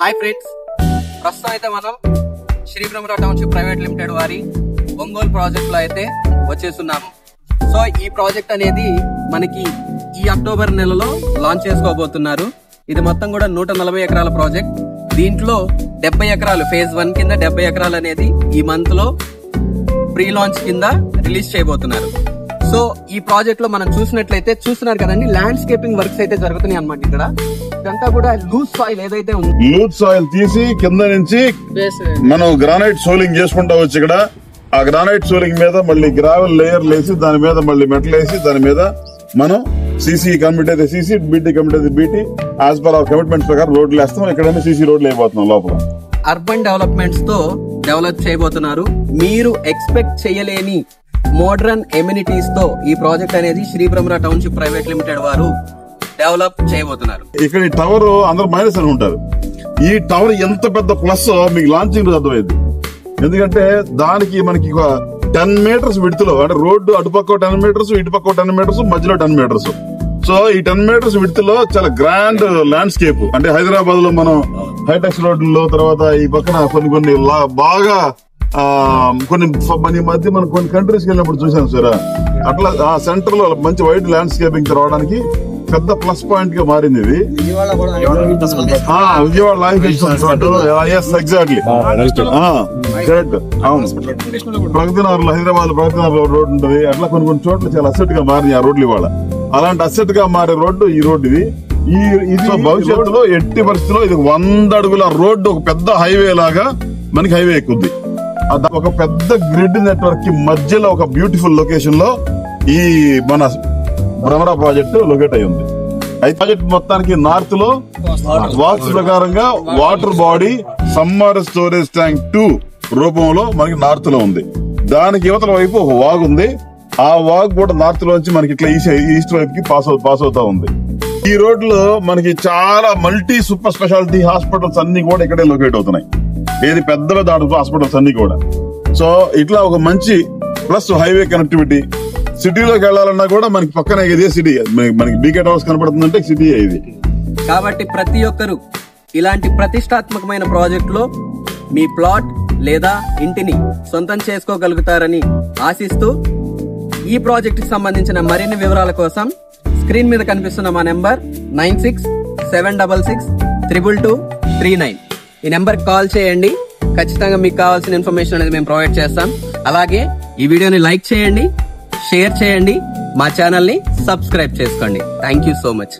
Hi friends, ప్రస్తుతం అయితే మనం Shri Brahmarao township private limited వారి ఒంగోలు ప్రాజెక్ట్ లో అయితే వచ్చేస్తున్నాము. సో ఈ ప్రాజెక్ట్ అనేది మనకి ఈ అక్టోబర్ నెలలో లాంచ్ చేసుకోబోతున్నారు. ఇది మొత్తం కూడా 140 ఎకరాల ప్రాజెక్ట్. దీంట్లో 70 ఎకరాలు ఫేజ్ 1 కింద 70 ఎకరాలు అనేది ఈ మంత్ లో ప్రీ లాంచ్ కింద రిలీజ్ చేయబోతున్నారు. సో ఈ ప్రాజెక్ట్ లో మనం చూస్తున్నారు కదండి, ల్యాండ్స్కేపింగ్ వర్క్స్ అయితే జరుగుతున్నాయి అన్నమాట. ఇక్కడ ఇదంతా కూడా లూజ్ సాయిల్ ఏదైతే ఉంది, లూజ్ సాయిల్ తీసి కింద నుంచి మనం గ్రానైట్ సోలింగ్ చేసుకుంటా వచ్చి ఇక్కడ ఆ గ్రానైట్ సోలింగ్ మీద మళ్ళీ గ్రావెల్ లేయర్ వేసి దాని మీద మళ్ళీ మెటల్ వేసి దాని మీద మనం సీసీ కమిటీ అయితే సీసీ, బీటీ కమిటీ అయితే BT, as per our commitment ప్రకారం రోడ్లు వేస్తాం. ఎక్కడైనా సీసీ రోడ్లు అయిపోతున్నాం. లోపల అర్బన్ డెవలప్మెంట్స్ తో డెవలప్ చేయబోతున్నారు. మీరు ఎక్స్పెక్ట్ చేయలేని మోడర్న్ ఎమ్యూనిటీస్ తో ఈ ప్రాజెక్ట్ అనేది Shri Brahmarao township private limited వారు డెవలప్ చేయబోతున్నారు. ఇక్కడ ఈ టవర్ అందరూ మైనస్ అని ఉంటారు. ఈ టవర్ ఎంత పెద్ద ప్లస్ మీకు లాంచింగ్ రోజు అర్థమైంది. ఎందుకంటే దానికి మనకి 10 మీటర్స్ విడ్త్లో, అంటే రోడ్డు అటుపక్క 10 మీటర్స్, ఇటుపక్క 10 మీటర్స్, మధ్యలో 10 మీటర్స్. సో ఈ 10 మీటర్స్ విడ్త్లో చాలా గ్రాండ్ ల్యాండ్స్కేప్. అంటే హైదరాబాద్ లో మనం హైటెక్స్ రోడ్లలో, తర్వాత ఈ పక్కన కొన్ని బాగా కొన్ని మధ్య మనం కొన్ని కంట్రీస్కి వెళ్ళినప్పుడు చూసాం సార్. అట్లా ఆ సెంటర్ లో మంచి వైడ్ ల్యాండ్స్కేపింగ్ రావడానికి పెద్ద ప్లస్ పాయింట్ గా మారింది ఇది. Vijayawada life exactly correct. అవును, ప్రగతి నగర్, హైదరాబాద్ ప్రగతి నగర్ రోడ్ ఉంటుంది. అట్లా కొన్ని చోట్ల చాలా అసెట్ గా మారింది ఆ రోడ్లు. ఇవాళ అలాంటి అసెట్ గా మారే రోడ్డు ఈ రోడ్డు ఇది. ఇది భవిష్యత్తులో ఎట్టి పరిస్థితిలో ఇది 100 అడుగుల రోడ్డు, ఒక పెద్ద హైవే లాగా మనకి హైవే ఎక్కుద్ది. ఒక పెద్ద గ్రిడ్ నెట్వర్క్ కి మధ్యలో ఒక బ్యూటిఫుల్ లొకేషన్ లో ఈ మన బ్రహ్మరావు ప్రాజెక్టు లొకేట్ అయి ఉంది. ఈ ప్రాజెక్ట్ మొత్తానికి నార్త్ లో వాక్స్ ప్రకారంగా water body summer storage tank 2 రూపంలో మనకి నార్త్ లో ఉంది. దానికి యువతల వైపు ఒక వాగ్ ఉంది. ఆ వాగ్ కూడా నార్త్ లోంచి మనకి ఇట్లా ఈస్ట్ వైపుకి పాస్ అవుతా ఉంది. ఈ రోడ్ లో మనకి చాలా మల్టీ సూపర్ స్పెషాలిటీ హాస్పిటల్స్ అన్ని కూడా ఇక్కడే లొకేట్ అవుతున్నాయి. ఏది పెద్ద హాస్పిటల్స్ అన్ని కూడా. సో ఇట్లా ఒక మంచి ప్లస్ హైవే కనెక్టివిటీ. సిటీలోకి వెళ్లాలన్నా కూడా మనకి పక్కన ఇదే సిటీ, మనకి బీకే టవర్స్ కనపడుతుందంటే సిటీ ఇది. కాబట్టి ప్రతి ఒక్కరు ఇలాంటి ప్రతిష్టాత్మకమైన ప్రాజెక్ట్ లో మీ ప్లాట్ లేదా ఇంటిని సొంతం చేసుకోగలుగుతారని ఆశిస్తూ ఈ ప్రాజెక్ట్ కి సంబంధించిన మరిన్ని వివరాల కోసం స్క్రీన్ మీద కనిపిస్తున్న మా నెంబర్ 9676622239 ఈ నెంబర్ కాల్ చేయండి. ఖచ్చితంగా మీకు కావాల్సిన ఇన్ఫర్మేషన్ అనేది మేము ప్రొవైడ్ చేస్తాం. అలాగే ఈ వీడియోని లైక్ చేయండి, షేర్ చేయండి, మా ఛానల్ ని సబ్స్క్రైబ్ చేసుకోండి. Thank you so much.